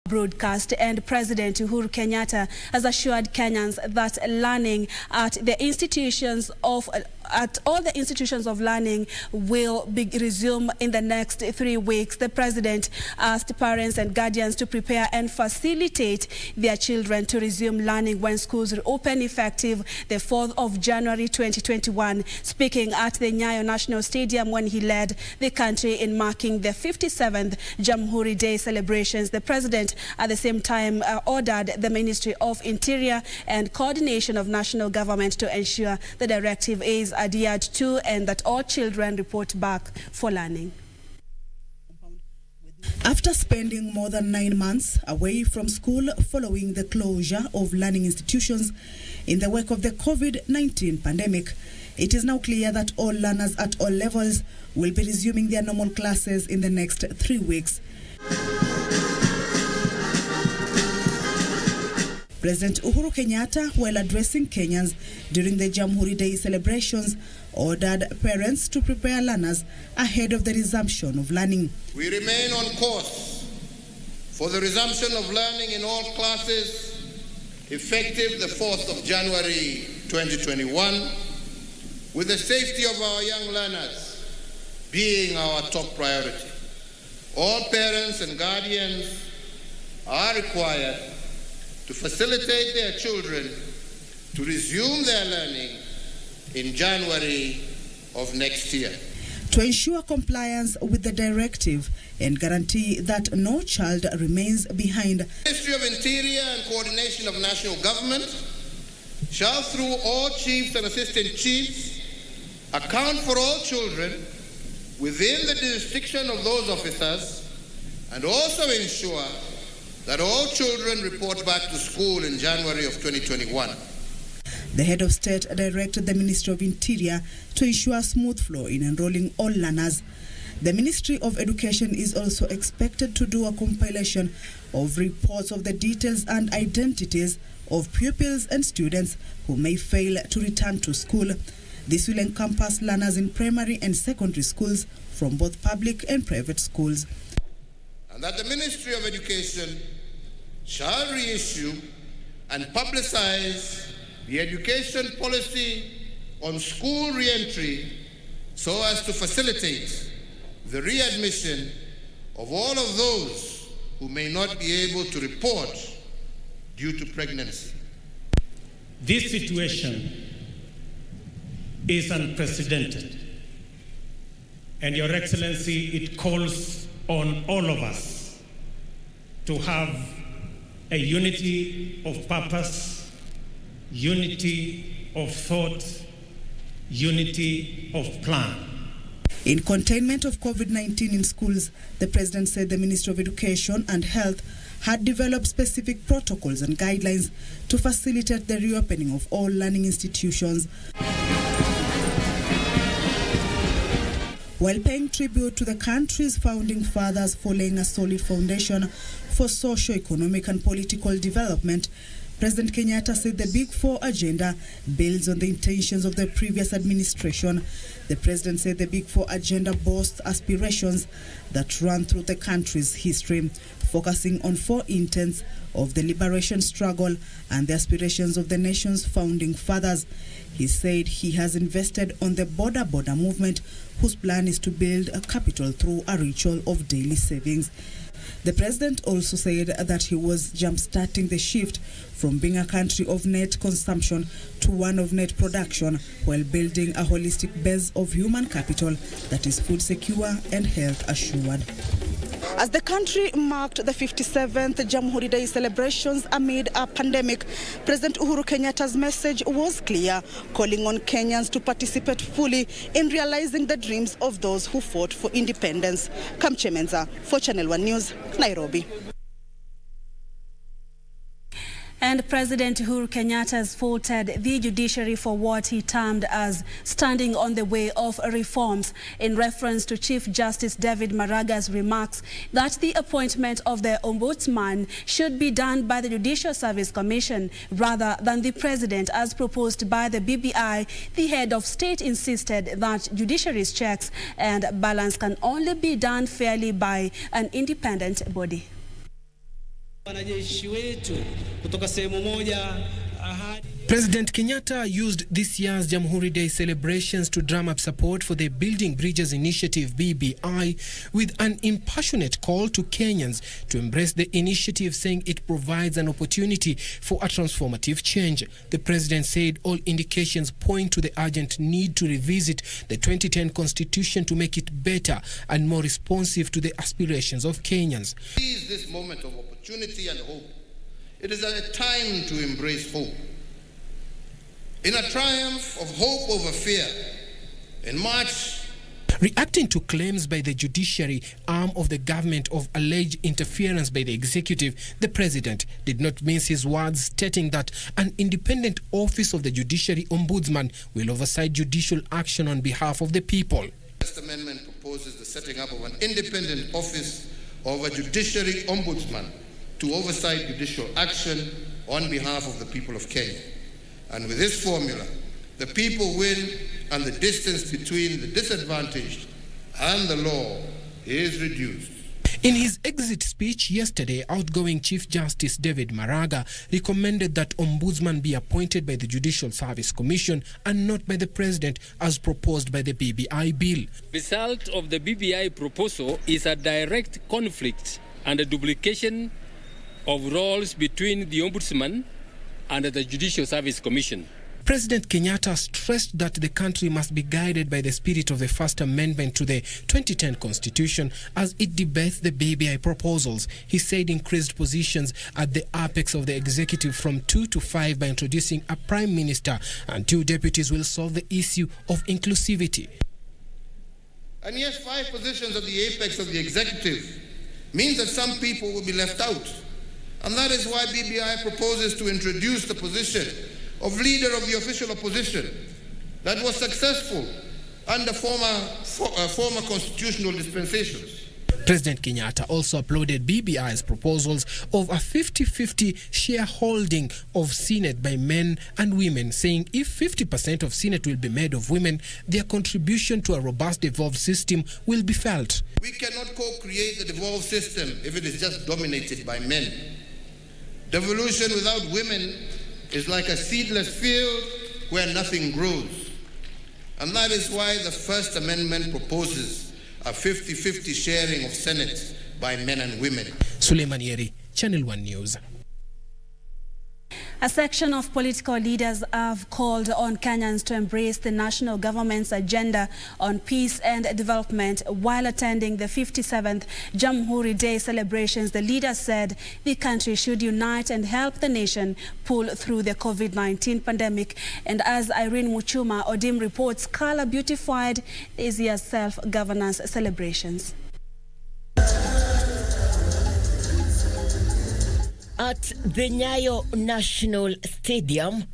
broadcast, and President Uhuru Kenyatta has assured Kenyans that learning at all the institutions of learning will be resumed in the next 3 weeks. The President asked parents and guardians to prepare and facilitate their children to resume learning when schools reopen effective the 4th of January 2021. Speaking at the Nyayo National Stadium when he led the country in marking the 57th Jamhuri Day celebrations, the President at the same time ordered the Ministry of Interior and Coordination of National Government to ensure the directive is adhered to and that all children report back for learning. After spending more than 9 months away from school following the closure of learning institutions in the wake of the COVID-19 pandemic, it is now clear that all learners at all levels will be resuming their normal classes in the next 3 weeks. President Uhuru Kenyatta, while addressing Kenyans during the Jamhuri Day celebrations, ordered parents to prepare learners ahead of the resumption of learning. We remain on course for the resumption of learning in all classes effective the 4th of January 2021, with the safety of our young learners being our top priority. All parents and guardians are required to facilitate their children to resume their learning in January of next year. To ensure compliance with the directive and guarantee that no child remains behind, The Ministry of Interior and Coordination of National Government shall, through all chiefs and assistant chiefs, account for all children within the jurisdiction of those officers and also ensure that all children report back to school in January of 2021. The head of state directed the Ministry of Interior to ensure a smooth flow in enrolling all learners. The Ministry of Education is also expected to do a compilation of reports of the details and identities of pupils and students who may fail to return to school. This will encompass learners in primary and secondary schools from both public and private schools. And that the Ministry of Education shall reissue and publicize the education policy on school re-entry so as to facilitate the readmission of all of those who may not be able to report due to pregnancy. This situation is unprecedented, and Your Excellency, it calls on all of us to have a unity of purpose, unity of thought, unity of plan. In containment of COVID-19 in schools, the President said the Ministry of Education and Health had developed specific protocols and guidelines to facilitate the reopening of all learning institutions. While paying tribute to the country's founding fathers for laying a solid foundation for socio-economic and political development, President Kenyatta said the Big Four agenda builds on the intentions of the previous administration. The President said the Big Four agenda boasts aspirations that run through the country's history, focusing on 4 intents of the liberation struggle and the aspirations of the nation's founding fathers. He said he has invested on the border movement, whose plan is to build a capital through a ritual of daily savings. The President also said that he was jump-starting the shift from being a country of net consumption to one of net production, while building a holistic base of human capital that is food secure and health assured. As the country marked the 57th Jamhuri Day celebrations amid a pandemic, President Uhuru Kenyatta's message was clear, calling on Kenyans to participate fully in realizing the dreams of those who fought for independence. Kamche Menza for Channel 1 News, Nairobi. And President Uhuru Kenyatta has faulted the judiciary for what he termed as standing on the way of reforms in reference to Chief Justice David Maraga's remarks that the appointment of the Ombudsman should be done by the Judicial Service Commission rather than the President as proposed by the BBI. The head of state insisted that judiciary's checks and balance can only be done fairly by an independent body. Wanajeshi wetu kutoka sehemu moja hadi President Kenyatta used this year's Jamhuri Day celebrations to drum up support for the Building Bridges Initiative BBI with an impassionate call to Kenyans to embrace the initiative, saying it provides an opportunity for a transformative change. The president said all indications point to the urgent need to revisit the 2010 Constitution to make it better and more responsive to the aspirations of Kenyans. Seize this moment of opportunity and hope. It is a time to embrace hope. In a triumph of hope over fear, in March, reacting to claims by the judiciary arm of the government of alleged interference by the executive, the president did not mince his words, stating that an independent office of the judiciary ombudsman will oversight judicial action on behalf of the people. The First Amendment proposes the setting up of an independent office of a judiciary ombudsman to oversight judicial action on behalf of the people of Kenya. And with this formula, the people win and the distance between the disadvantaged and the law is reduced. In his exit speech yesterday, outgoing Chief Justice David Maraga recommended that ombudsman be appointed by the Judicial Service Commission and not by the president as proposed by the BBI bill. Result of the BBI proposal is a direct conflict and a duplication of roles between the ombudsman and the Judicial Service Commission. President Kenyatta stressed that the country must be guided by the spirit of the First Amendment to the 2010 Constitution as it debates the BBI proposals. He said increased positions at the apex of the executive from 2 to 5 by introducing a prime minister and 2 deputies will solve the issue of inclusivity. And yes, 5 positions at the apex of the executive means that some people will be left out. And that is why BBI proposes to introduce the position of leader of the official opposition that was successful under former constitutional dispensations. President Kenyatta also applauded BBI's proposals of a 50-50 shareholding of Senate by men and women, saying if 50% of Senate will be made of women, their contribution to a robust devolved system will be felt. We cannot co-create the devolved system if it is just dominated by men. Devolution without women is like a seedless field where nothing grows. And that is why the First Amendment proposes a 50-50 sharing of Senate by men and women. Suleiman Yeri, Channel 1 News. A section of political leaders have called on Kenyans to embrace the national government's agenda on peace and development while attending the 57th Jamhuri Day celebrations. The leaders said the country should unite and help the nation pull through the COVID-19 pandemic. And as Irene Muchuma Odim reports, Kala beautified this year's self-governance celebrations. At the Nyayo National Stadium,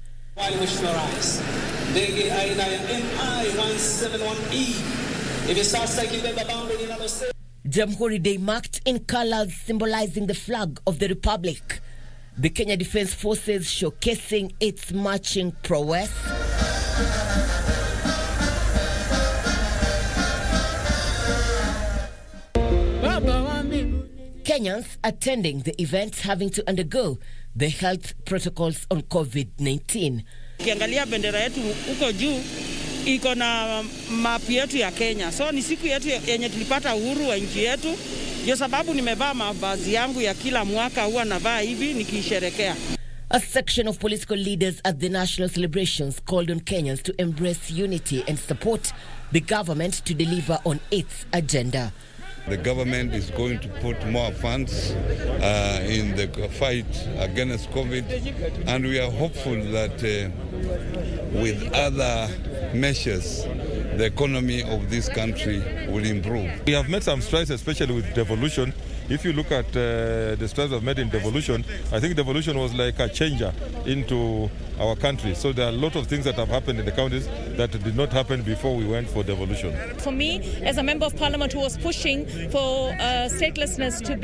Jamhuri Day marked in colors symbolizing the flag of the Republic. The Kenya Defence Forces showcasing its marching prowess. Kenyans attending the event having to undergo the health protocols on COVID-19. Ukiangalia bendera yetu huko juu iko na map yetu ya Kenya. So ni siku yetu yenye tulipata uhuru wa nchi yetu. Ndio sababu nimevaa mavazi yangu ya kila mwaka huwa navaa hivi nikisherekea. A section of political leaders at the national celebrations called on Kenyans to embrace unity and support the government to deliver on its agenda. The government is going to put more funds in the fight against COVID, and we are hopeful that with other measures, the economy of this country will improve. We have made some strides, especially with devolution. If you look at the strides we've made in devolution, I think devolution was like a changer into our country. So there are a lot of things that have happened in the counties that did not happen before we went for devolution. For me, as a member of parliament who was pushing for statelessness to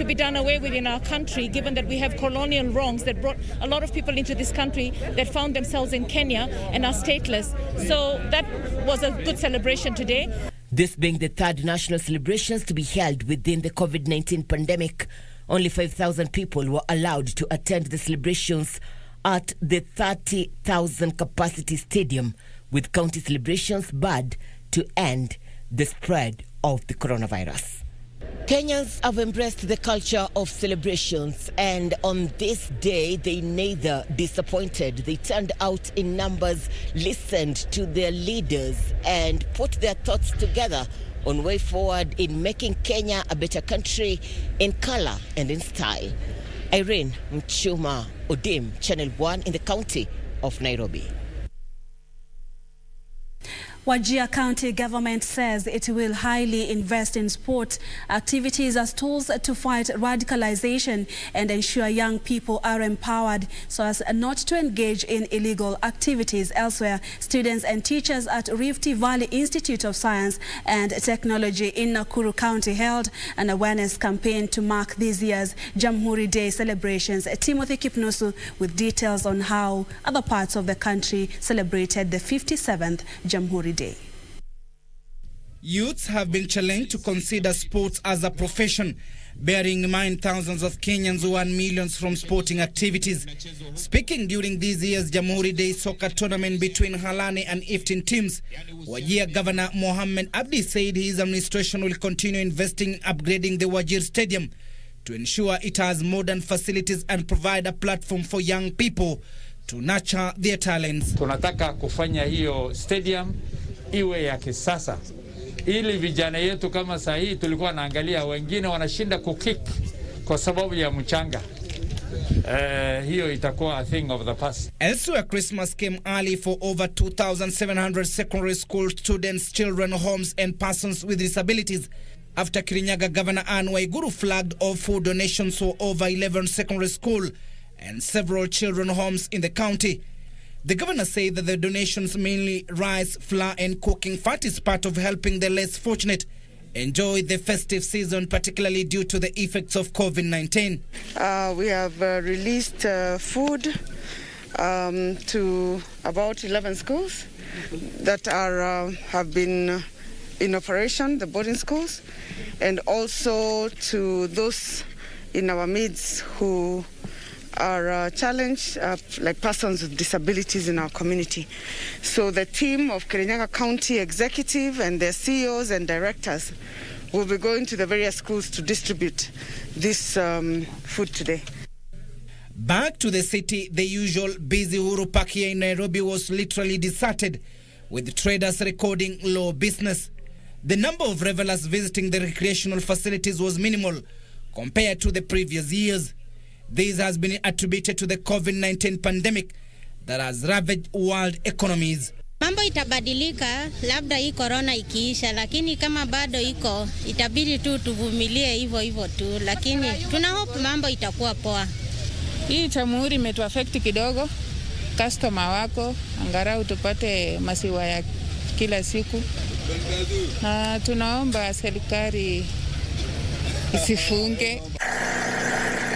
be done away with in our country, given that we have colonial wrongs that brought a lot of people into this country that found themselves in Kenya and are stateless. So that was a good celebration today. This being the third national celebrations to be held within the COVID-19 pandemic, Only 5,000 people were allowed to attend the celebrations at the 30,000 capacity stadium, with county celebrations barred to end the spread of the coronavirus. Kenyans have embraced the culture of celebrations, and on this day they neither disappointed. They turned out in numbers, listened to their leaders, and put their thoughts together on way forward in making Kenya a better country in color and in style. Irene Mchuma Odim, Channel 1 in the county of Nairobi. Wajir County government says it will highly invest in sport activities as tools to fight radicalization and ensure young people are empowered so as not to engage in illegal activities. Elsewhere, students and teachers at Rift Valley Institute of Science and Technology in Nakuru County held an awareness campaign to mark this year's Jamhuri Day celebrations. Timothy Kipnusu with details on how other parts of the country celebrated the 57th Jamhuri Day. Youths have been challenged to consider sports as a profession, bearing in mind thousands of Kenyans who earn millions from sporting activities. Speaking during this year's Jamhuri Day soccer tournament between Halani and Iftin teams, Wajir Governor Mohammed Abdi said his administration will continue investing in upgrading the Wajir Stadium to ensure it has modern facilities and provide a platform for young people to nurture their talents. Tunataka kufanya hiyo stadium iwe ya kisasa, ili vijana yetu kama saa hii tulikuwa naangalia wengine wanashinda kukick kwa sababu ya mchanga. Hiyo itakuwa a thing of the past. Elsewhere, Christmas came early for over 2,700 secondary school students, children, homes and persons with disabilities after Kirinyaga Governor Anne Waiguru flagged off food donations for over 11 secondary school and several children homes in the county. The governor said that the donations, mainly rice, flour and cooking fat, is part of helping the less fortunate enjoy the festive season, particularly due to the effects of COVID-19. We have released food to about 11 schools that have been in operation, the boarding schools, and also to those in our midst who are challenged, like persons with disabilities in our community. So the team of Kirinyaga County Executive and their CEOs and directors will be going to the various schools to distribute this food today. Back to the city, the usual busy Uhuru Park here in Nairobi was literally deserted, with traders recording low business. The number of revelers visiting the recreational facilities was minimal compared to the previous years. This has been attributed to the COVID-19 pandemic that has ravaged world economies. Mambo itabadilika labda hii corona ikiisha, lakini kama bado iko itabidi tu tuvumilie hivyo tu, lakini tuna hope mambo itakuwa poa. Hii Jamhuri imetuaffect kidogo, customer wako angarau tupate masiwa ya kila siku, na tunaomba serikali isifunge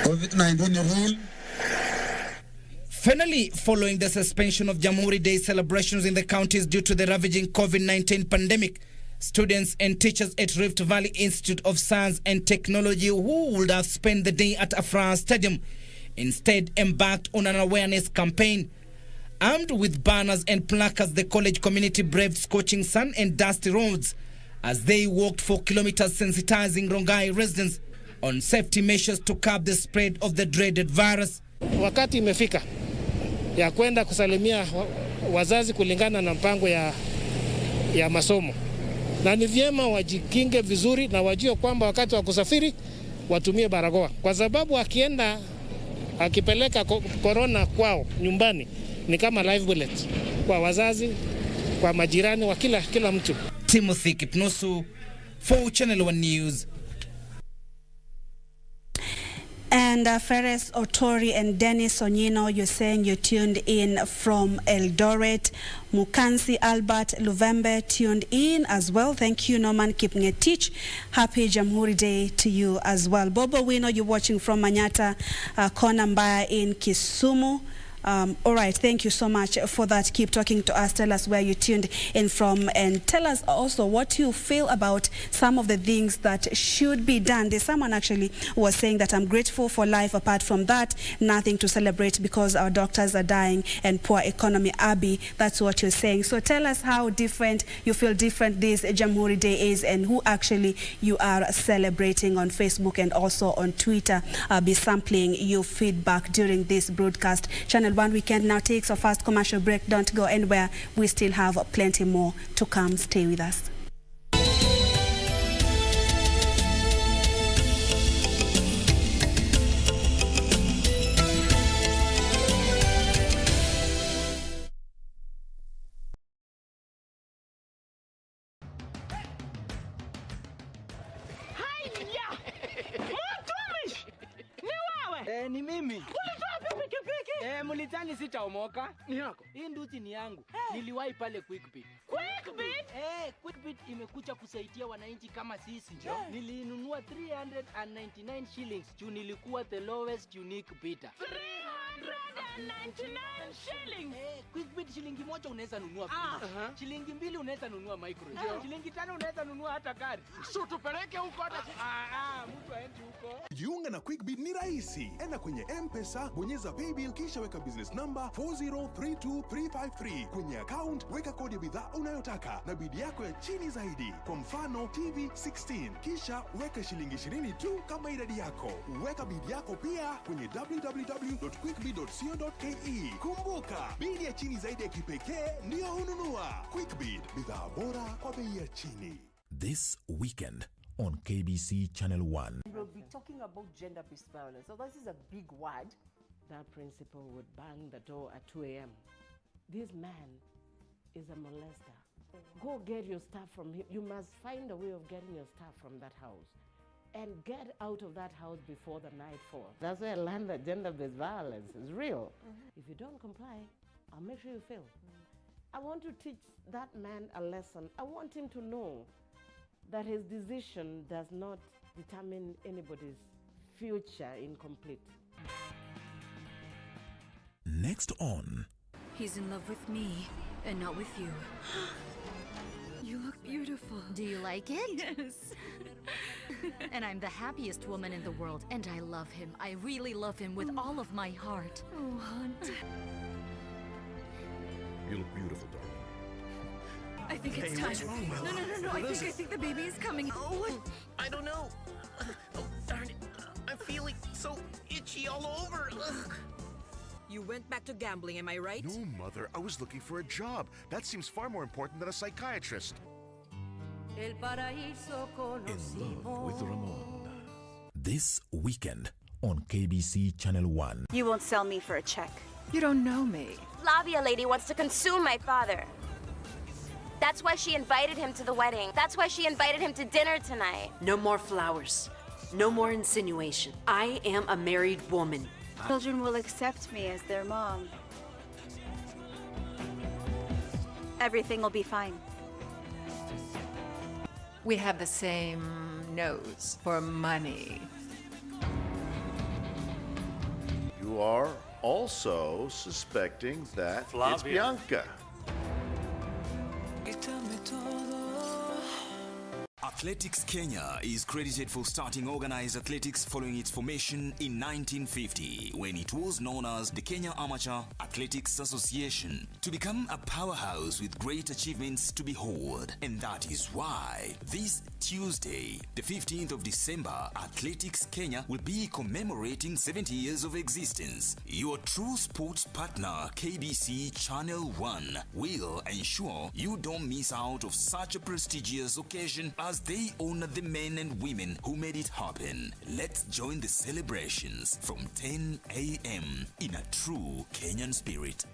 COVID-19 rule. Finally, following the suspension of Jamhuri Day celebrations in the counties due to the ravaging COVID-19 pandemic, students and teachers at Rift Valley Institute of Science and Technology, who would have spent the day at Afra Stadium, instead embarked on an awareness campaign. Armed with banners and placards, the college community braved scorching sun and dusty roads as they walked for kilometers, sensitizing Rongai residents on safety measures to curb the spread of the dreaded virus. Wakati imefika ya kwenda kusalimia wazazi kulingana na mpango ya masomo, na ni vyema wajikinge vizuri na wajue kwamba wakati wa kusafiri watumie barakoa, kwa sababu akipeleka corona kwao nyumbani ni kama live bullet kwa wazazi, kwa majirani, wa kila mtu. Timothy Kipnusu for Channel 1 News. And Ferris Otori and Dennis Onyino, you're saying you're tuned in from Eldoret. Mukansi Albert Luvembe tuned in as well. Thank you, Norman Kipngetich. Happy Jamhuri Day to you as well. Bobo Wino, you're watching from Manyata, Kona Mbaya in Kisumu. All right, thank you so much for that. Keep talking to us. Tell us where you tuned in from, and tell us also what you feel about some of the things that should be done. There's someone actually who was saying that I'm grateful for life. Apart from that, nothing to celebrate because our doctors are dying and poor economy. Abby, that's what you're saying. So tell us how different you feel different this Jamhuri Day is, and who actually you are celebrating on Facebook and also on Twitter. I'll be sampling your feedback during this broadcast. Channel One Weekend now takes a first commercial break. Don't go anywhere. We still have plenty more to come. Stay with us. Ni mimi. Ulitoa pikipiki? Mlitani sitaomoka. Ni yako. Hii nduti ni yangu. Niliwahi pale QuickBit. QuickBit? QuickBit imekuja kusaidia wananchi kama sisi. Nilinunua 399 shillings. Juu nilikuwa the lowest unique bidder. 399 shillings. QuickBit shilingi moja unaweza nunua friji. Shilingi mbili unaweza nunua microwave. Shilingi tano unaweza nunua hata gari. So tupeleke huko hata. Mtu aende huko. Jiunga na QuickBit ni rahisi. Enda kwenye M-Pesa, bonyeza paybill kisha weka business number 4032353. Kwenye account weka kodi ya bidhaa unayotaka na bidi yako ya chini zaidi. Kwa mfano TV 16. Kisha weka shilingi 20 tu kama idadi yako. Weka bidi yako pia kwenye www.quickbit.co.ke. Kumbuka, bidi ya chini zaidi ya kipekee ndio ununua. QuickBit, bidhaa bora kwa bei ya chini. This weekend on KBC Channel 1. We'll be talking about gender-based violence. So this is a big word. That principal would bang the door at 2 a.m. This man is a molester. Go get your stuff from him. You must find a way of getting your stuff from that house. And get out of that house before the night falls. That's where I learned that gender-based violence is real. If you don't comply, I'll make sure you fail. I want to teach that man a lesson. I want him to know that his decision does not determine anybody's future incomplete. Next on. He's in love with me and not with you. You look beautiful. Do you like it? Yes. And I'm the happiest woman in the world, and I love him. I really love him with all of my heart. Oh, Hunt. You look beautiful, darling. I think it's time. No. I think the baby is coming. Oh, what? I don't know. Oh, darn it. I'm feeling so itchy all over. Ugh. You went back to gambling, am I right? No, Mother. I was looking for a job. That seems far more important than a psychiatrist. In Love with Ramon. This weekend on KBC Channel 1. You won't sell me for a check. You don't know me. Flavia lady wants to consume my father. That's why she invited him to the wedding. That's why she invited him to dinner tonight. No more flowers. No more insinuation. I am a married woman. Children will accept me as their mom. Everything will be fine. We have the same nose for money. You are also suspecting that it's Flavia. Bianca. Athletics Kenya is credited for starting organized athletics following its formation in 1950, when it was known as the Kenya Amateur Athletics Association, to become a powerhouse with great achievements to behold. And that is why this Tuesday, the 15th of December, Athletics Kenya will be commemorating 70 years of existence. Your true sports partner, KBC Channel 1, will ensure you don't miss out of such a prestigious occasion as they honor the men and women who made it happen. Let's join the celebrations from 10 a.m. in a true Kenyan spirit.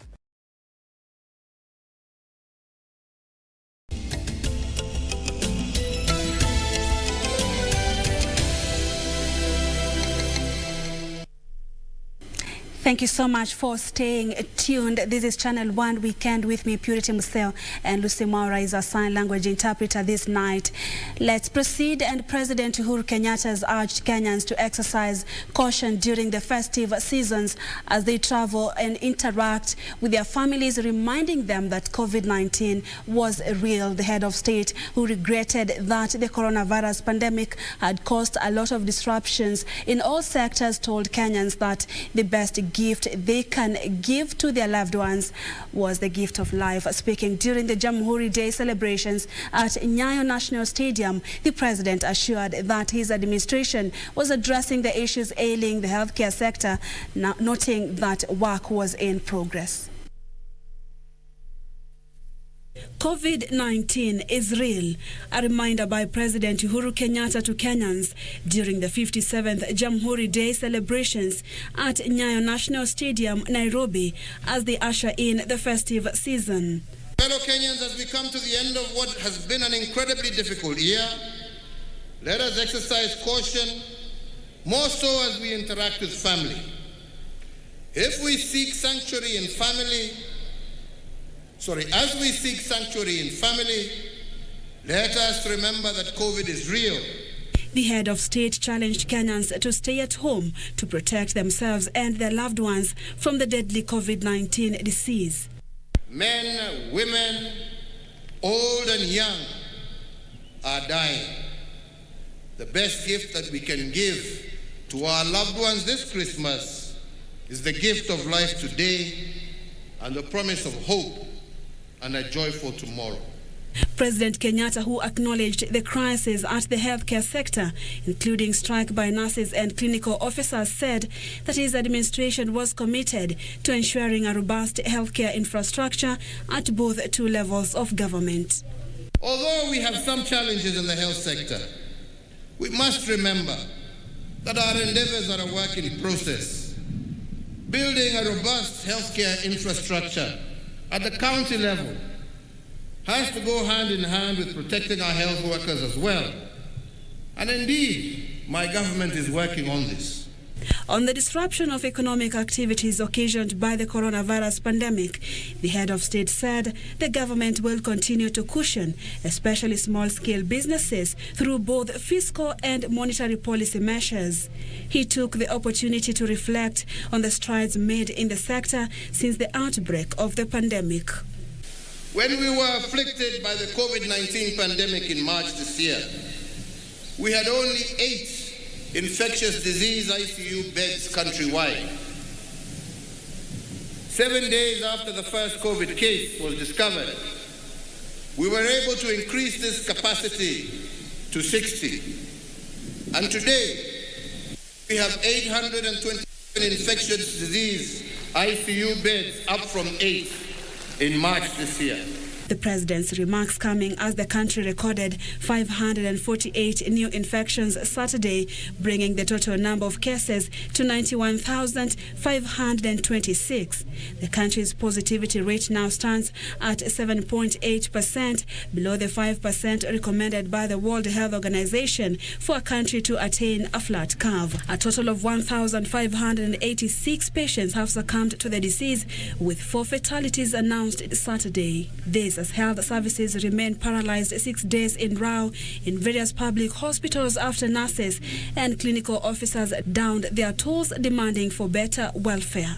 Thank you so much for staying tuned. This is Channel 1 Weekend with me, Purity Museo, and Lucy Maura is our sign language interpreter this night. Let's proceed. And President Uhuru Kenyatta has urged Kenyans to exercise caution during the festive seasons as they travel and interact with their families, reminding them that COVID-19 was real. The head of state, who regretted that the coronavirus pandemic had caused a lot of disruptions in all sectors, told Kenyans that the best gift they can give to their loved ones was the gift of life. Speaking during the Jamhuri Day celebrations at Nyayo National Stadium, the president assured that his administration was addressing the issues ailing the healthcare sector, noting that work was in progress. COVID-19 is real, a reminder by President Uhuru Kenyatta to Kenyans during the 57th Jamhuri Day celebrations at Nyayo National Stadium, Nairobi, as they usher in the festive season. Fellow Kenyans, as we come to the end of what has been an incredibly difficult year, let us exercise caution, more so as we interact with family. If we seek sanctuary in family, as we seek sanctuary in family, let us remember that COVID is real. The head of state challenged Kenyans to stay at home to protect themselves and their loved ones from the deadly COVID-19 disease. Men, women, old and young are dying. The best gift that we can give to our loved ones this Christmas is the gift of life today and the promise of hope and a joyful tomorrow. President Kenyatta, who acknowledged the crisis at the healthcare sector, including strike by nurses and clinical officers, said that his administration was committed to ensuring a robust healthcare infrastructure at both two levels of government. Although we have some challenges in the health sector, we must remember that our endeavors are a work in process. Building a robust healthcare infrastructure at the county level has to go hand in hand with protecting our health workers as well. And indeed, my government is working on this. On the disruption of economic activities occasioned by the coronavirus pandemic, the head of state said the government will continue to cushion, especially small-scale businesses, through both fiscal and monetary policy measures. He took the opportunity to reflect on the strides made in the sector since the outbreak of the pandemic. When we were afflicted by the COVID-19 pandemic in March this year, we had only 8 infectious disease ICU beds countrywide. 7 days after the first COVID case was discovered, we were able to increase this capacity to 60. And today, we have 827 infectious disease ICU beds, up from 8 in March this year. The president's remarks coming as the country recorded 548 new infections Saturday, bringing the total number of cases to 91,526. The country's positivity rate now stands at 7.8%, below the 5% recommended by the World Health Organization for a country to attain a flat curve. A total of 1,586 patients have succumbed to the disease, with 4 fatalities announced Saturday. This as health services remain paralyzed 6 days in a row in various public hospitals after nurses and clinical officers downed their tools, demanding for better welfare.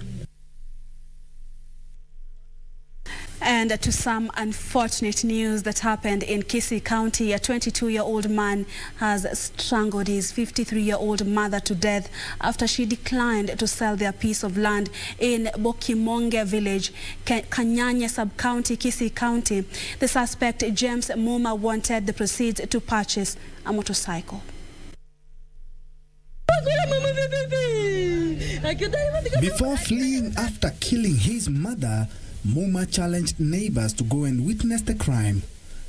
And to some unfortunate news that happened in KBC County, a 22-year-old man has strangled his 53-year-old mother to death after she declined to sell their piece of land in Bokimonge village, Kanyanye sub-county, KBC County. The suspect, James Muma, wanted the proceeds to purchase a motorcycle. Before fleeing after killing his mother, Muma challenged neighbors to go and witness the crime.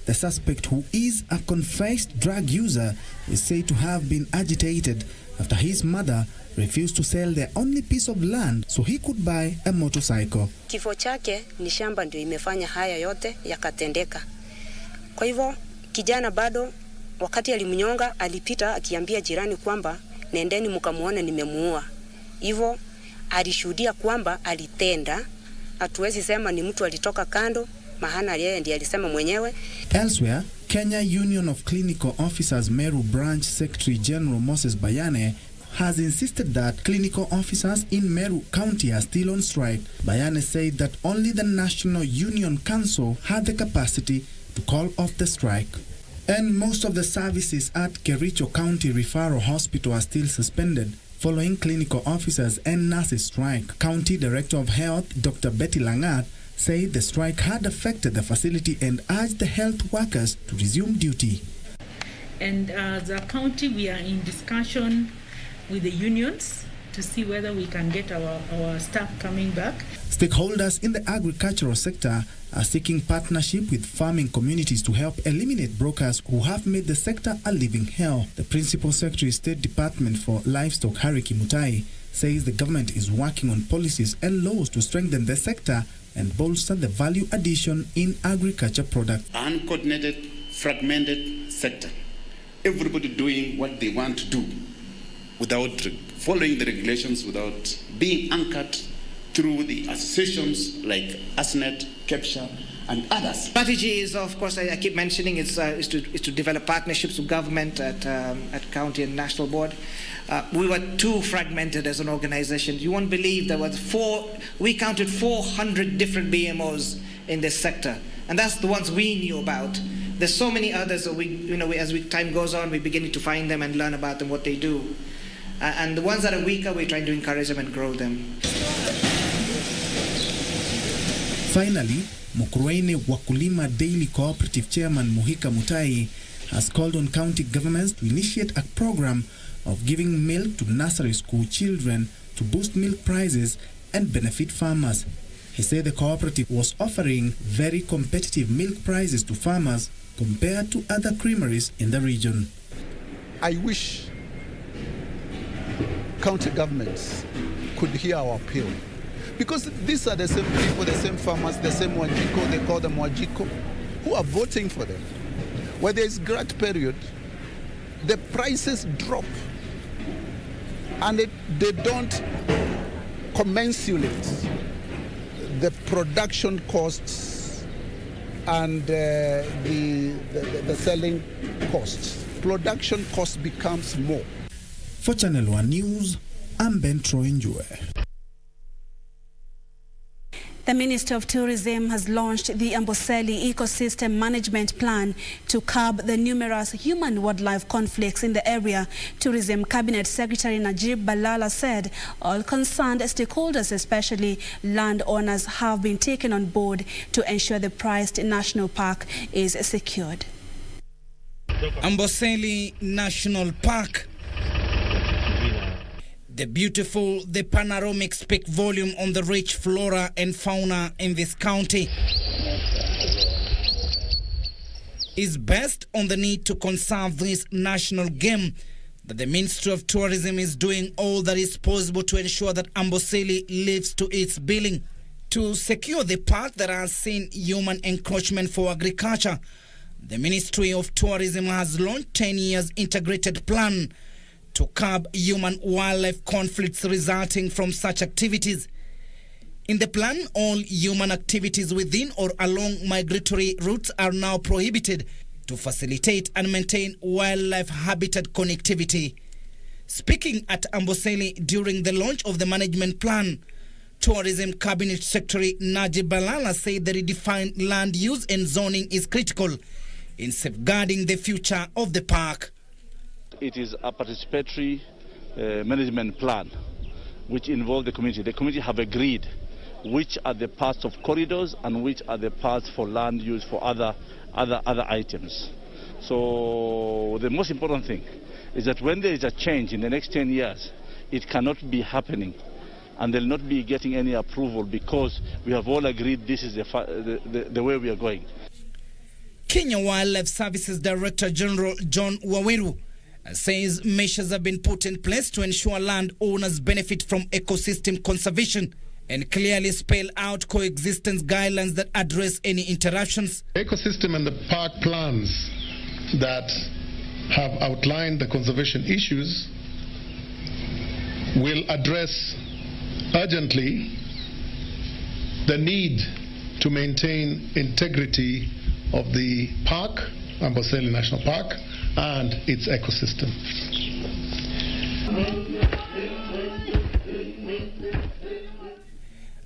The suspect, who is a confessed drug user, is said to have been agitated after his mother refused to sell their only piece of land so he could buy a motorcycle. Kifo chake ni shamba ndio imefanya haya yote yakatendeka. Kwa hivyo kijana bado wakati alimnyonga alipita akiambia jirani kwamba nendeni mkamuone nimemuua. Hivyo alishuhudia kwamba alitenda. Hatuwezi sema ni mtu alitoka kando, maana yeye ndiye alisema mwenyewe. Elsewhere, Kenya Union of Clinical Officers Meru Branch Secretary General Moses Bayane has insisted that clinical officers in Meru County are still on strike. Bayane said that only the National Union Council had the capacity to call off the strike. And most of the services at Kericho County Referral Hospital are still suspended following clinical officers and nurses strike. County Director of Health Dr. Betty Langat said the strike had affected the facility and urged the health workers to resume duty. And as a county, we are in discussion with the unions to see whether we can get our staff coming back. Stakeholders in the agricultural sector are seeking partnership with farming communities to help eliminate brokers who have made the sector a living hell. The Principal Secretary, State Department for Livestock, Harry Kimutai, says the government is working on policies and laws to strengthen the sector and bolster the value addition in agriculture products. Uncoordinated, fragmented sector. Everybody doing what they want to do without following the regulations, without being anchored through the associations like ASNET, KEPSHA, and others. Strategy is, of course, I keep mentioning, is to develop partnerships with government at county and national board. We were too fragmented as an organization. You won't believe there was we counted 400 different BMOs in this sector, and that's the ones we knew about. There's so many others that as time goes on, we're beginning to find them and learn about them, what they do. And the ones that are weaker, we're trying to encourage them and grow them. Finally, Mukurweini Wakulima Daily Cooperative Chairman Muhika Mutai has called on county governments to initiate a program of giving milk to nursery school children to boost milk prices and benefit farmers. He said the cooperative was offering very competitive milk prices to farmers compared to other creameries in the region. I wish county governments could hear our appeal, because these are the same people, the same farmers, the same Wajiko, they call them Wajiko, who are voting for them. When there is glut period, the prices drop and they don't commensurate the production costs and the selling costs. Production cost becomes more. For Channel 1 News, I'm Ben Troinjue. The Minister of Tourism has launched the Amboseli Ecosystem Management Plan to curb the numerous human-wildlife conflicts in the area. Tourism Cabinet Secretary Najib Balala said all concerned stakeholders, especially landowners, have been taken on board to ensure the prized national park is secured. Amboseli National Park. The beautiful, the panoramic speak volume on the rich flora and fauna in this county. Is based on the need to conserve this national game that the Ministry of Tourism is doing all that is possible to ensure that Amboseli lives to its billing. To secure the park that has seen human encroachment for agriculture, the Ministry of Tourism has launched 10 years integrated plan to curb human-wildlife conflicts resulting from such activities. In the plan, all human activities within or along migratory routes are now prohibited to facilitate and maintain wildlife habitat connectivity. Speaking at Amboseli during the launch of the management plan, Tourism Cabinet Secretary Najib Balala said the redefined land use and zoning is critical in safeguarding the future of the park. It is a participatory management plan which involves the community. The community have agreed which are the parts of corridors and which are the parts for land use for other items. So the most important thing is that when there is a change in the next 10 years, it cannot be happening and they'll not be getting any approval because we have all agreed this is the way we are going. Kenya Wildlife Services Director General John Waweru says measures have been put in place to ensure landowners benefit from ecosystem conservation and clearly spell out coexistence guidelines that address any interruptions. Ecosystem and the park plans that have outlined the conservation issues will address urgently the need to maintain integrity of the park, Amboseli National Park, and its ecosystem.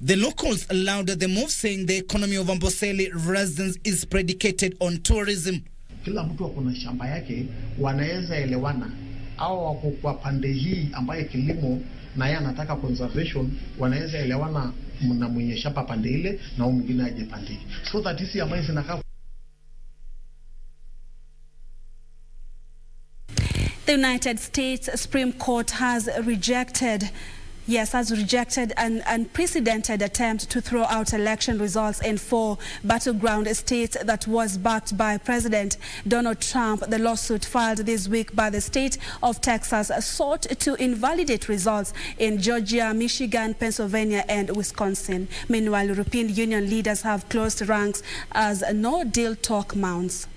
The locals lauded the move, saying the economy of Amboseli residents is predicated on tourism. Kila mtu akona shamba yake, wanaweza elewana. Au wako kwa pande hii ambaye kilimo na yeye anataka conservation, wanaweza elewana na mwenye shamba pande ile na mwingine aje pande hii. So that hisi ambaye zinakaa. The United States Supreme Court has rejected an unprecedented attempt to throw out election results in 4 battleground states that was backed by President Donald Trump. The lawsuit filed this week by the state of Texas sought to invalidate results in Georgia, Michigan, Pennsylvania, and Wisconsin. Meanwhile, European Union leaders have closed ranks as no-deal talk mounts.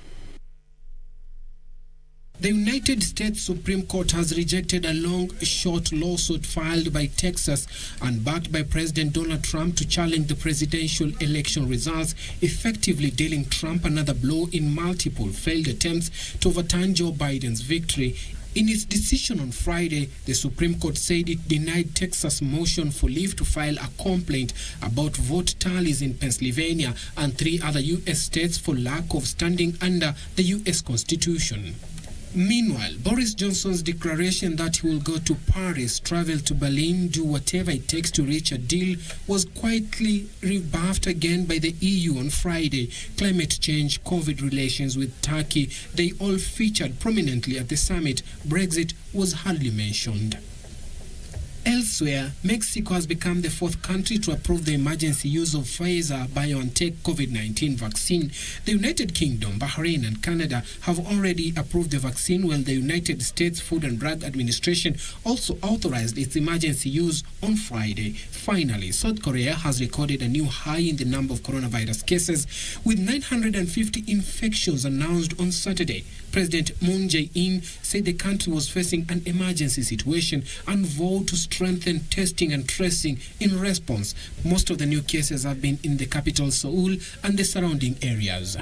The United States Supreme Court has rejected a long-shot lawsuit filed by Texas and backed by President Donald Trump to challenge the presidential election results, effectively dealing Trump another blow in multiple failed attempts to overturn Joe Biden's victory. In its decision on Friday, the Supreme Court said it denied Texas' motion for leave to file a complaint about vote tallies in Pennsylvania and 3 other U.S. states for lack of standing under the U.S. Constitution. Meanwhile, Boris Johnson's declaration that he will go to Paris, travel to Berlin, do whatever it takes to reach a deal was quietly rebuffed again by the EU on Friday. Climate change, COVID relations with Turkey, they all featured prominently at the summit. Brexit was hardly mentioned. Elsewhere, Mexico has become the 4th country to approve the emergency use of Pfizer-BioNTech COVID-19 vaccine. The United Kingdom, Bahrain, and Canada have already approved the vaccine, while the United States Food and Drug Administration also authorized its emergency use on Friday. Finally, South Korea has recorded a new high in the number of coronavirus cases, with 950 infections announced on Saturday. President Moon Jae-in said the country was facing an emergency situation and vowed to strengthen testing and tracing in response. Most of the new cases have been in the capital Seoul and the surrounding areas.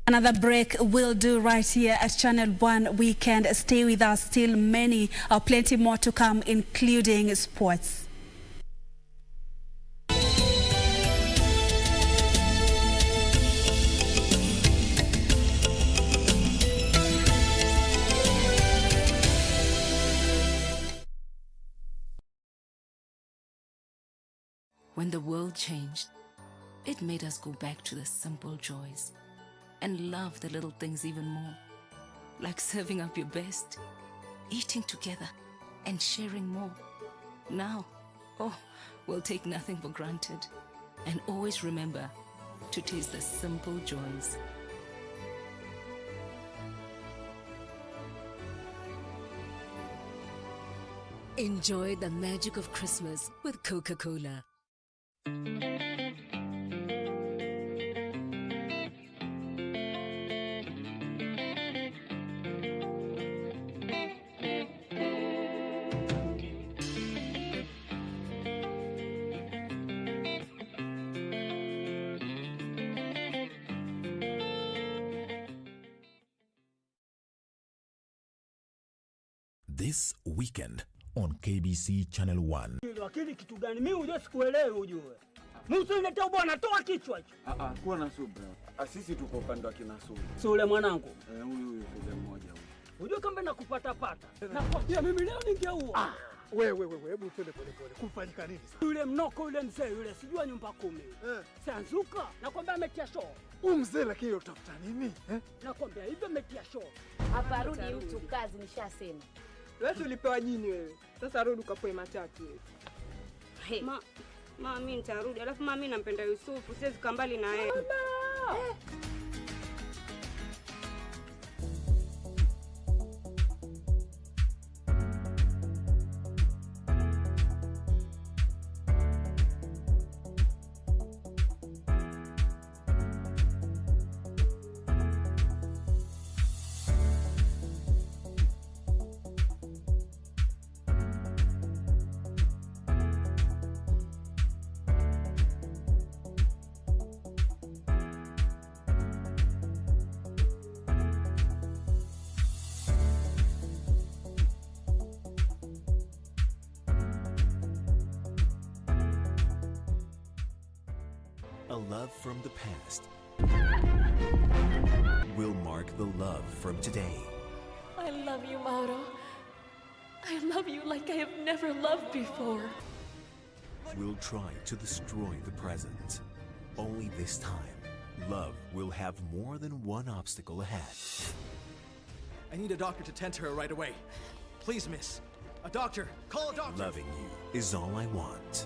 Another break will do right here at Channel 1 Weekend. Stay with us, still plenty more to come, including sports. When the world changed, it made us go back to the simple joys and love the little things even more, like serving up your best, eating together, and sharing more. Now, we'll take nothing for granted and always remember to taste the simple joys. Enjoy the magic of Christmas with Coca-Cola. This weekend on KBC Channel 1. Lakini kitu gani mimi unajua sikuelewi ujue. Musa unatoa bwana toa kichwa hicho. Kuwa na subira. Sisi tuko upande wa kina Sule. Sule mwanangu. Huyu Sule mmoja huyu. Unajua kama nakupata pata. Nakwambia mimi leo ningeua. Wewe hebu twende pole. Kufanyika nini sasa? Yule mnoko yule mzee yule sijua nyumba 10. Sanzuka nakwambia ametia show. Mzee lakini utafuta nini? Nakwambia hivyo ametia show. Hapa rudi mtu kazi nishasema. Wewe ulipewa jini wewe. Sasa rudi ukapoe matatu wewe. Hey. Mimi nitarudi. Alafu mimi nampenda Yusufu, siwezi kambali na yeye. a love from the past will mark the love from today. I love you, Mauro. I love you like I have never loved before. Will try to destroy the present. Only this time, love will have more than one obstacle ahead. I need a doctor to tend to her right away. Please, miss. A doctor. Call a doctor. Loving you is all I want.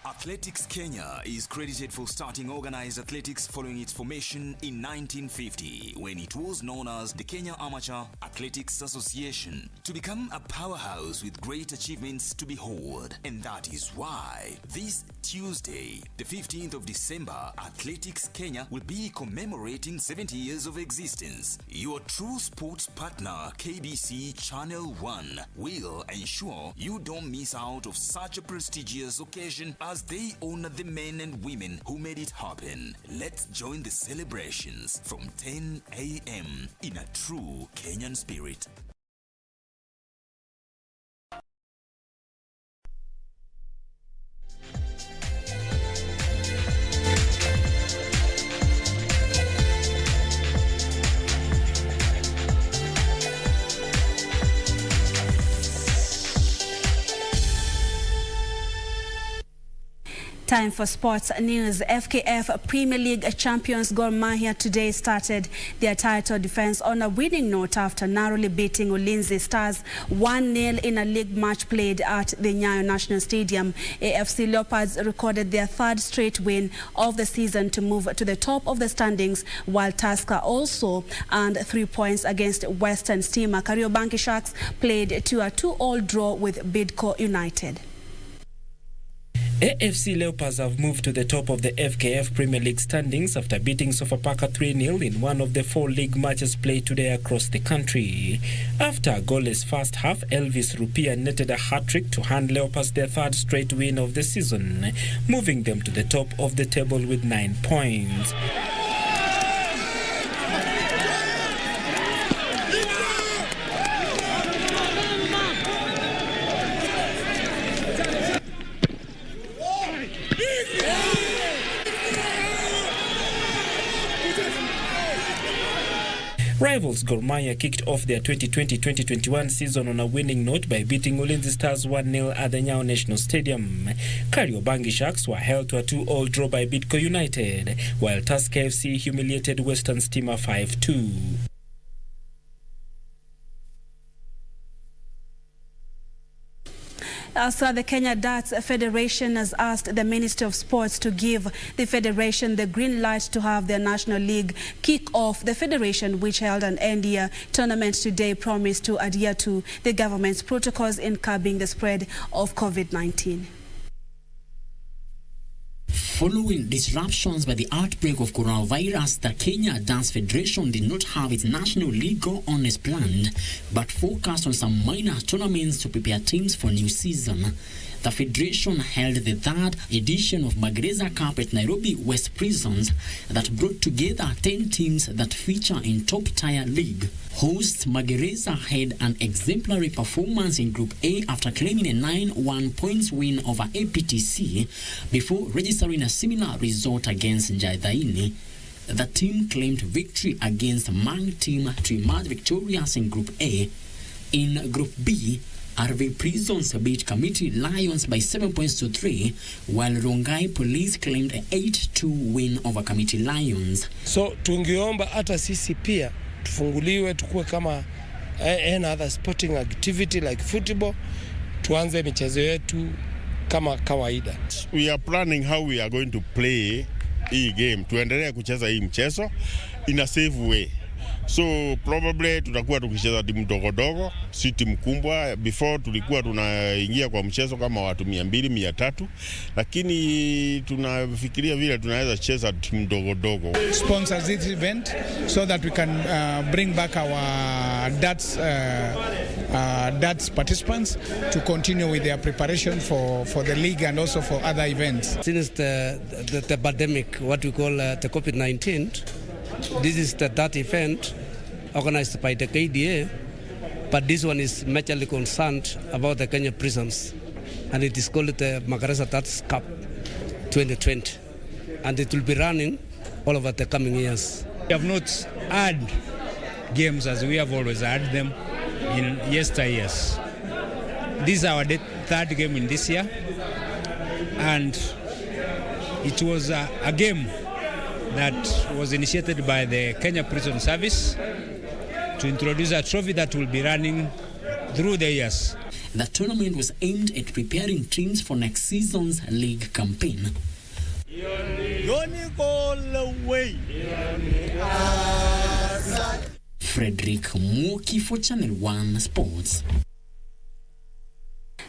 Athletics Kenya is credited for starting organized athletics following its formation in 1950, when it was known as the Kenya Amateur Athletics Association, to become a powerhouse with great achievements to behold. And that is why this Tuesday, the 15th of December, Athletics Kenya will be commemorating 70 years of existence. Your true sports partner, KBC Channel 1, will ensure you don't miss out of such a prestigious occasion as they honor the men and women who made it happen. Let's join the celebrations from 10 a.m. in a true Kenyan spirit. Time for sports news. FKF Premier League champions Gor Mahia today started their title defense on a winning note after narrowly beating Ulinzi Stars 1-0 in a league match played at the Nyayo National Stadium. AFC Leopards recorded their third straight win of the season to move to the top of the standings, while Tusker also earned 3 points against Western Stima. Kariobangi Sharks played to a 2-2 draw with Bidco United. AFC Leopards have moved to the top of the FKF Premier League standings after beating Sofapaka 3-0 in one of the 4 league matches played today across the country. After a goalless first half, Elvis Rupia netted a hat-trick to hand Leopards their third straight win of the season, moving them to the top of the table with 9 points. Rivals Gor Mahia kicked off their 2020-2021 season on a winning note by beating Ulinzi Stars 1-0 at the Nyayo National Stadium. Kariobangi Sharks were held to a 2-2 draw by Bidco United, while Tusker FC humiliated Western Stima 5-2. Also, the Kenya Darts Federation has asked the Ministry of Sports to give the federation the green light to have their National League kick off. The federation, which held an end-year tournament today, promised to adhere to the government's protocols in curbing the spread of COVID-19. Following disruptions by the outbreak of coronavirus, the Kenya Dance Federation did not have its National League go on as planned, but focused on some minor tournaments to prepare teams for new season. The Federation held the third edition of Magereza Cup at Nairobi West Prisons that brought together 10 teams that feature in top-tier league. Hosts Magereza had an exemplary performance in Group A after claiming a 9-1 points win over APTC before registering a similar result against Njaidaini. The team claimed victory against Mang team to emerge victorious in Group A. In Group B, RV Prisons beat Committee Lions by 7 points to 3, while Rongai Police claimed a 8-2 win over Committee Lions. So tungeomba hata sisi pia tufunguliwe tukue kama any other sporting activity like football, tuanze michezo yetu kama kawaida. We are planning how we are going to play hii game. Tuendelee kucheza hii mchezo in a safe way. So probably tutakuwa tukicheza timu dogo, si timu kubwa. Before tulikuwa tunaingia kwa mchezo kama watu 200-300, lakini tunafikiria vile tunaweza cheza timu dogo. Sponsors this event so that we can bring back our darts participants to continue with their preparation for the league and also for other events. Since the pandemic, what we call the COVID-19, this is the dart event organized by the KDA, but this one is majorly concerned about the Kenya prisons, and it is called the Magereza Darts Cup 2020. and it will be running all over the coming years. We have not had games as we have always had them in yesteryears. This is our third game in this year, and it was a game that was initiated by the Kenya Prison Service to introduce a trophy that will be running through the years. The tournament was aimed at preparing teams for next season's league campaign. Frederick Muki for Channel 1 Sports.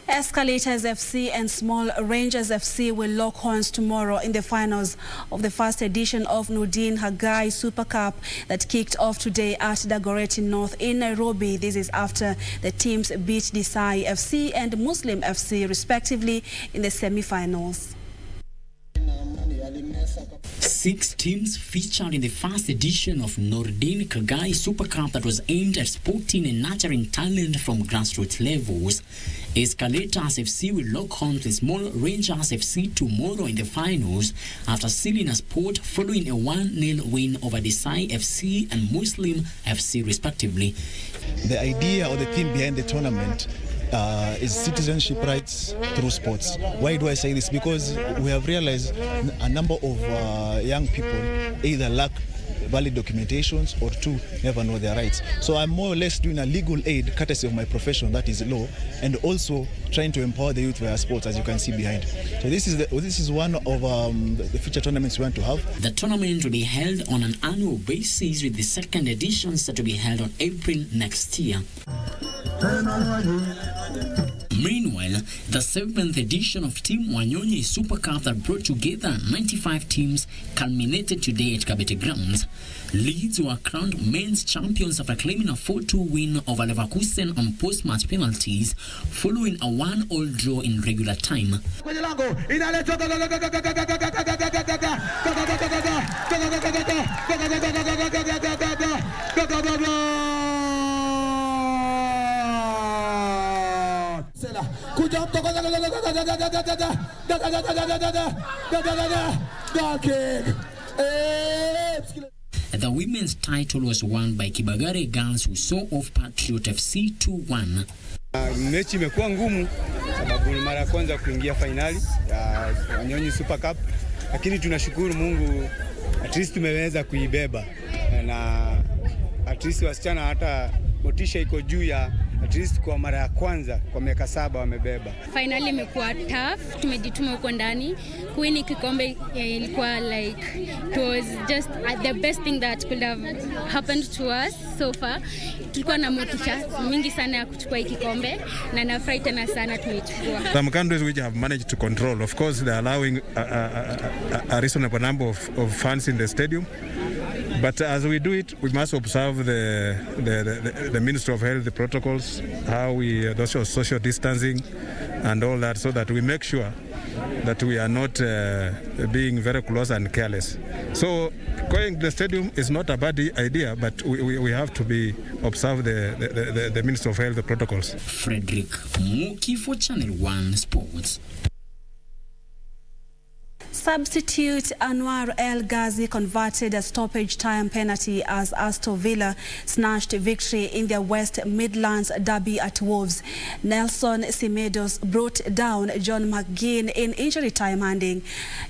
Escalators FC and Small Rangers FC will lock horns tomorrow in the finals of the first edition of Nordin Hagai Super Cup that kicked off today at Dagoretti North in Nairobi. This is after the teams beat Desai FC and Muslim FC respectively in the semi-finals. 6 teams featured in the first edition of Nordin Kagai Super Cup that was aimed at sporting and nurturing talent from grassroots levels. Escalators FC will lock horns with Small Rangers FC tomorrow in the finals after sealing a spot following a 1-0 win over Desai FC and Muslim FC respectively. The idea or the theme behind the tournament is citizenship rights through sports. Why do I say this? Because we have realized a number of young people either lack valid documentations or 2, never know their rights. So I'm more or less doing a legal aid courtesy of my profession, that is law, and also trying to empower the youth via sports, as you can see behind. So this is one of the future tournaments we want to have. The tournament will be held on an annual basis, with the second edition set to be held on April next year. Meanwhile, the 7th edition of Team Wanyonyi Super Cup that brought together 95 teams culminated today at Kabete Grounds. Leeds were crowned men's champions after claiming a 4-2 win over Leverkusen on post-match penalties following a 1-1 draw in regular time. The women's title was won by Kibagare Girls, who saw off Patriot FC 2-1. Mechi imekuwa ngumu sababu ni mara ya kwanza kuingia finali ya Wanyonyi Super Cup, lakini tunashukuru Mungu at least tumeweza kuibeba, na at least wasichana hata motisha iko juu ya at least kwa mara ya kwanza kwa miaka 7 wamebeba. Finali imekuwa tough, tumejituma huko ndani. Kuwini kikombe ilikuwa like it was just the best thing that could have happened to us so far. Tulikuwa na motisha mingi sana ya kuchukua hiki kikombe na nafurahi tena sana tumechukua. Some countries which have managed to control, of course they are allowing a reasonable number of fans in the stadium. But as we do it, we must observe the Ministry of Health, the protocols, how we social distancing and all that, so that we make sure that we are not being very close and careless. So going to the stadium is not a bad idea, but we have to observe the Ministry of Health, the protocols. Frederick Muki for Channel 1 Sports. Substitute Anwar El Ghazi converted a stoppage time penalty as Aston Villa snatched victory in their West Midlands derby at Wolves. Nelson Semedos brought down John McGinn in injury time, handing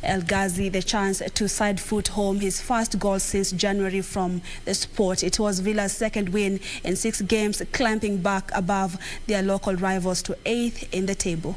El Ghazi the chance to side foot home his first goal since January from the sport. It was Villa's second win in 6 games, climbing back above their local rivals to 8th in the table.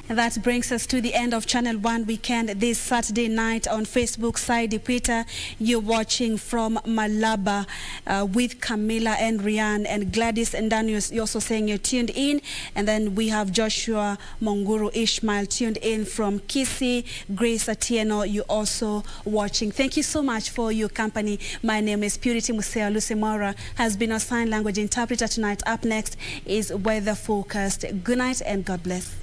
That brings us to the end of Channel 1 Weekend this Saturday night on Facebook. Saidi Peter, you're watching from Malaba with Camilla and Rian and Gladys and Daniel. You're also saying you're tuned in. And then we have Joshua Monguru Ishmael tuned in from Kisii. Grace Atieno, you're also watching. Thank you so much for your company. My name is Purity Museo. Lucy Mora has been our sign language interpreter tonight. Up next is Weather Forecast. Good night and God bless.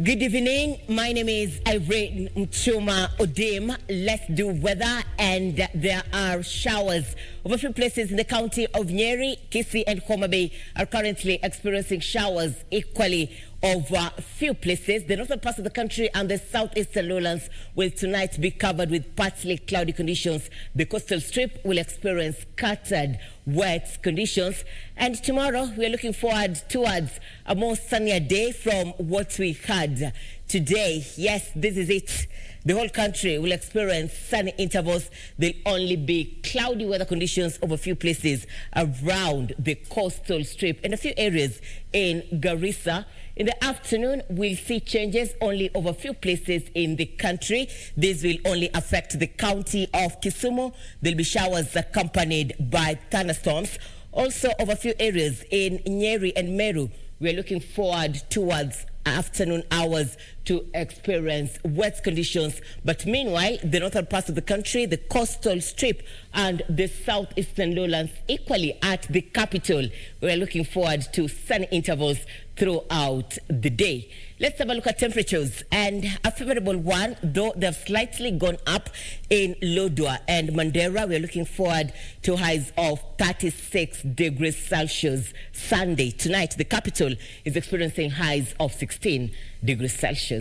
Good evening. My name is Irene Mchuma Odim. Let's do weather, and there are showers over a few places in the county of Nyeri. Kisii and Homa Bay are currently experiencing showers equally over a few places. The northern parts of the country and the southeastern lowlands will tonight be covered with partly cloudy conditions. The coastal strip will experience scattered wet conditions. And tomorrow we are looking forward towards a more sunnier day from what we had today. Yes, this is it. The whole country will experience sunny intervals. There'll only be cloudy weather conditions over a few places around the coastal strip and a few areas in Garissa. In the afternoon, we'll see changes only over a few places in the country. This will only affect the county of Kisumu. There'll be showers accompanied by thunderstorms. Also over a few areas in Nyeri and Meru, we're looking forward towards afternoon hours to experience wet conditions. But meanwhile, the northern parts of the country, the coastal strip and the southeastern lowlands, equally at the capital, we're looking forward to sunny intervals throughout the day. Let's have a look at temperatures, and a favorable one, though they've slightly gone up in Lodwar and Mandera. We're looking forward to highs of 36 degrees Celsius Sunday. Tonight, the capital is experiencing highs of 16 degrees Celsius.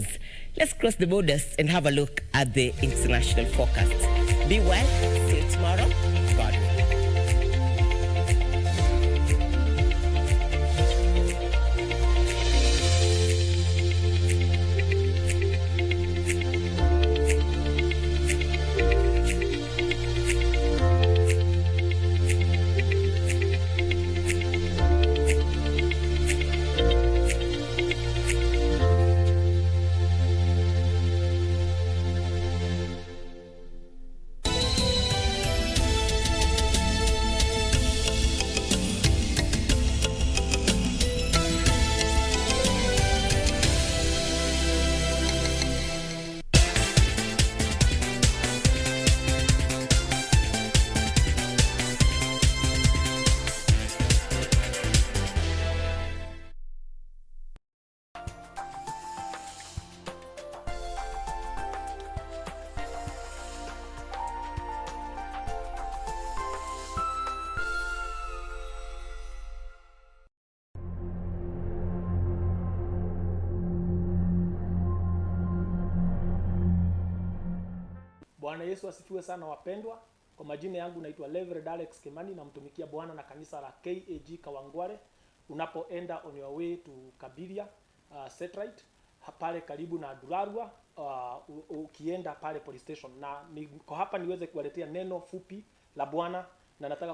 Let's cross the borders and have a look at the international forecast. Be well. See you tomorrow. God willing. Bwana Yesu asifiwe sana wapendwa. Kwa majina yangu naitwa Reverend Alex Kimani, na mtumikia Bwana na kanisa la KAG Kawangware. Unapoenda on your way to Kabiria Satellite pale karibu na Durarua, ukienda pale police station, na niko hapa niweze kuwaletea neno fupi la Bwana, na nataka